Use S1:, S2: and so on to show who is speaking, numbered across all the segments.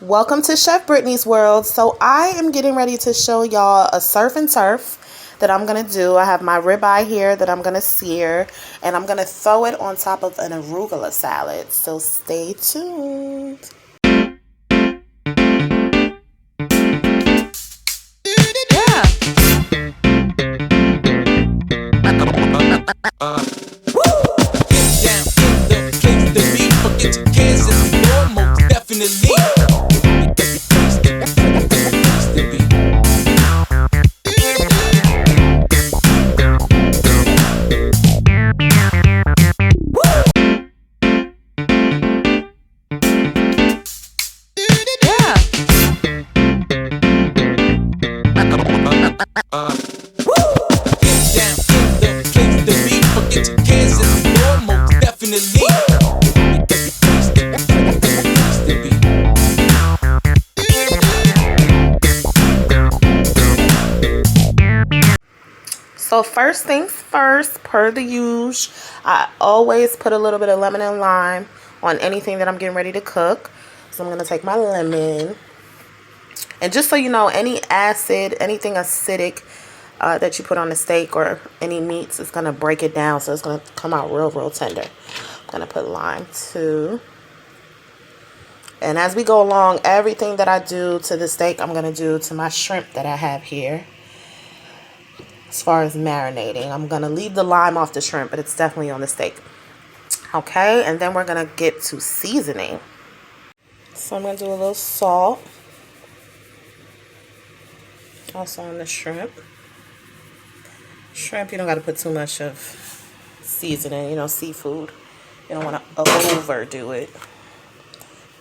S1: Welcome to Chef Brittany's World. So I am getting ready to show y'all a surf and turf that I'm going to do. I have my ribeye here that I'm going to sear, and I'm going to throw it on top of an arugula salad. So stay tuned. So first things first, per the usual, I always put a little bit of lemon and lime on anything that I'm getting ready to cook. So I'm going to take my lemon. And just so you know, any acid, anything acidic that you put on the steak or any meats is going to break it down. So it's going to come out real tender. I'm going to put lime too. And as we go along, everything that I do to the steak, I'm going to do to my shrimp that I have here. As far as marinating, I'm going to leave the lime off the shrimp, but it's definitely on the steak. Okay, and then we're going to get to seasoning. So I'm going to do a little salt. Also on the shrimp. Shrimp, you don't got to put too much of seasoning, you know, seafood. You don't want to overdo it.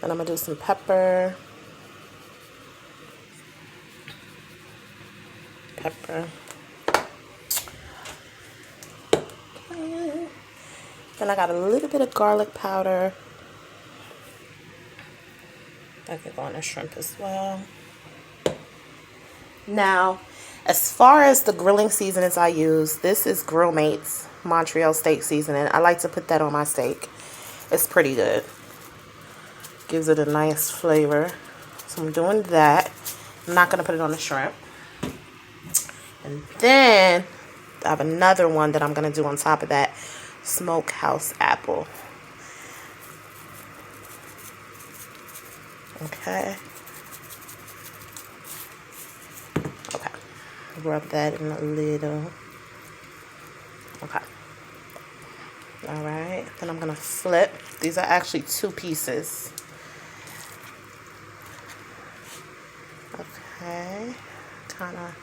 S1: Then I'm going to do some pepper. Then I got a little bit of garlic powder. That could go on the shrimp as well. Now, as far as the grilling seasonings I use, this is Grill Mates Montreal steak seasoning. I like to put that on my steak. It's pretty good. Gives it a nice flavor. So I'm doing that. I'm not going to put it on the shrimp. And then I have another one that I'm going to do on top of that. Smokehouse apple. Okay. Rub that in a little. Okay. Alright. Then I'm going to flip. These are actually 2 pieces. Okay. Kind of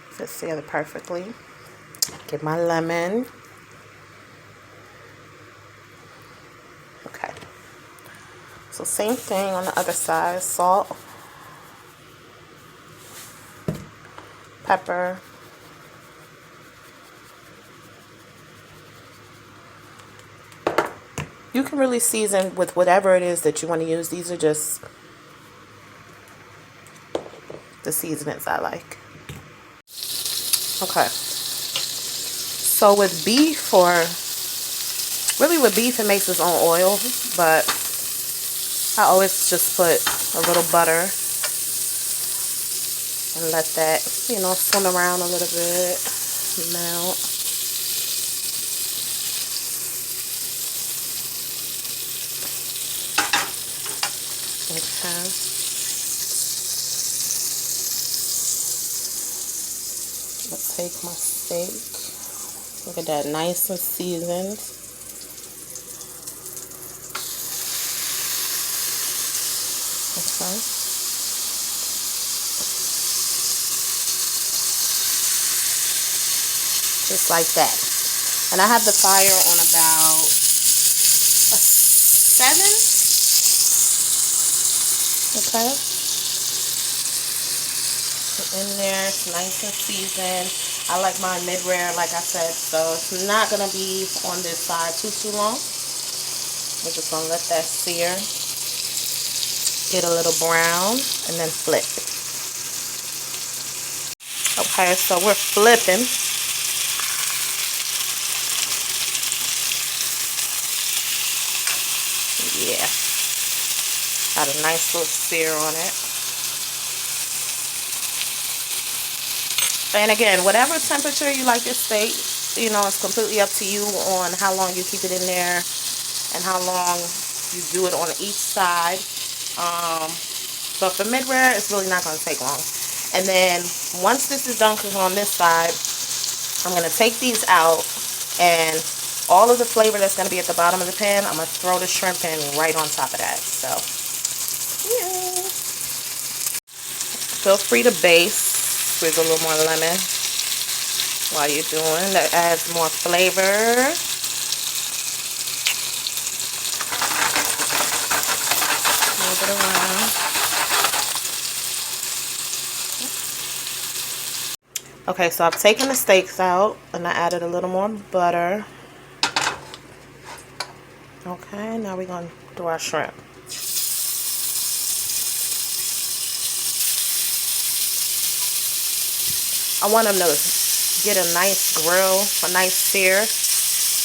S1: fits together perfectly. Get my lemon. Okay. So same thing on the other side. Salt. Pepper. You can really season with whatever it is that you want to use. These are just the seasonings I like. Okay. So with beef, with beef, it makes its own oil, but I always just put a little butter and let that, you know, swim around a little bit, melt. Okay. Let's take my steak. Look at that, nice and seasoned. Okay. Just like that. And I have the fire on about a 7. Okay. In there, it's nice and seasoned. I like mine mid-rare, like I said, so it's not going to be on this side too long. We're just going to let that sear, get a little brown, and then flip. Okay, so we're flipping. Yeah. Got a nice little sear on it. And again, whatever temperature you like your steak, you know, it's completely up to you on how long you keep it in there and how long you do it on each side. But for mid-rare, it's really not going to take long. And then once this is done cooking on this side, I'm going to take these out, and all of the flavor that's going to be at the bottom of the pan, I'm going to throw the shrimp in right on top of that. So, yeah. Feel free to baste with a little more lemon while you're doing. That adds more flavor. Move it around. Okay, so I've taken the steaks out and I added a little more butter. Okay, now we're going to do our shrimp. I want them to get a nice grill, a nice sear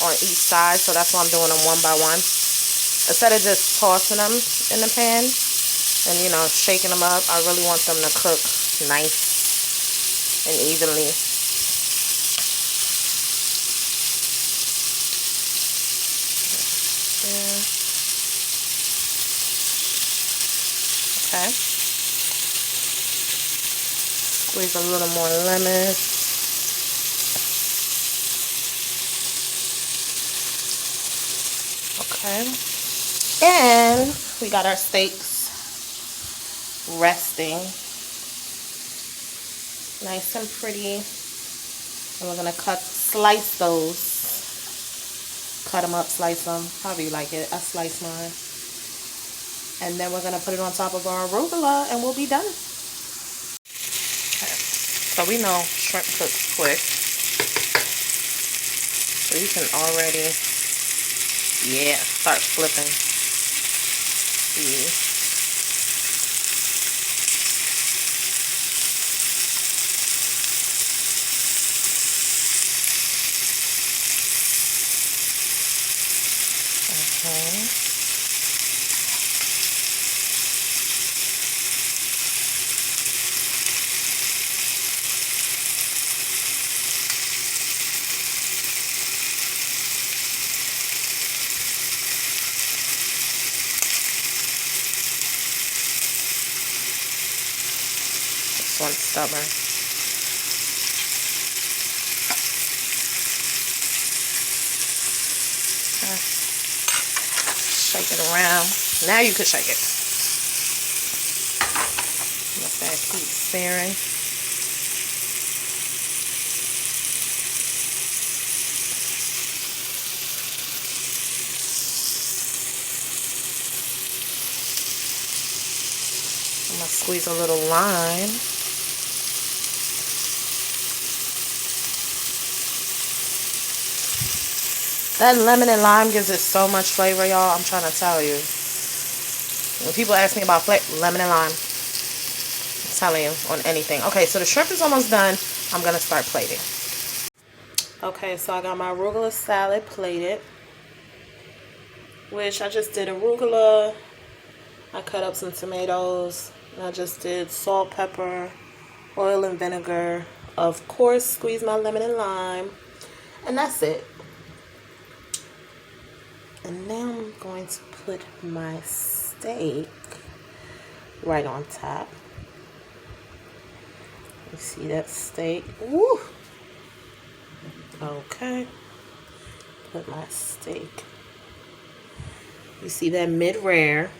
S1: on each side, so that's why I'm doing them one by one. Instead of just tossing them in the pan and, you know, shaking them up, I really want them to cook nice and evenly. Okay. Squeeze a little more lemon. Okay. And we got our steaks resting. Nice and pretty. And we're going to slice those. Cut them up, slice them, however you like it. I slice mine. And then we're going to put it on top of our arugula and we'll be done. Okay. So we know shrimp cooks quick. So you can already, yeah, start flipping. See. This one's stubborn. Okay. Shake it around. Now you can shake it. Let that keep searing. I'm going to squeeze a little lime. That lemon and lime gives it so much flavor, y'all. I'm trying to tell you. When people ask me about lemon and lime, I'm telling you, on anything. Okay, so the shrimp is almost done. I'm going to start plating. Okay, so I got my arugula salad plated, which I just did arugula. I cut up some tomatoes. And I just did salt, pepper, oil, and vinegar. Of course, squeeze my lemon and lime. And that's it. And now I'm going to put my steak right on top. You see that steak? Woo! Okay. Put my steak. You see that mid-rare?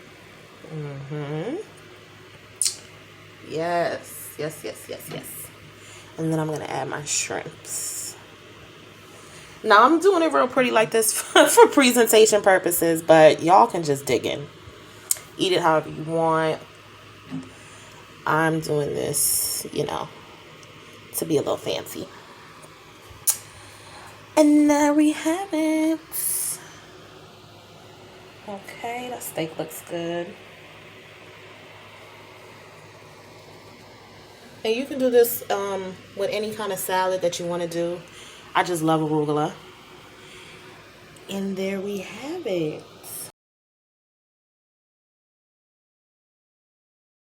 S1: Yes. Yes, yes, yes, yes. And then I'm going to add my shrimps. Now, I'm doing it real pretty like this for presentation purposes, but y'all can just dig in. Eat it however you want. I'm doing this, you know, to be a little fancy. And there we have it. Okay, that steak looks good. And you can do this with any kind of salad that you want to do. I just love arugula. And there we have it.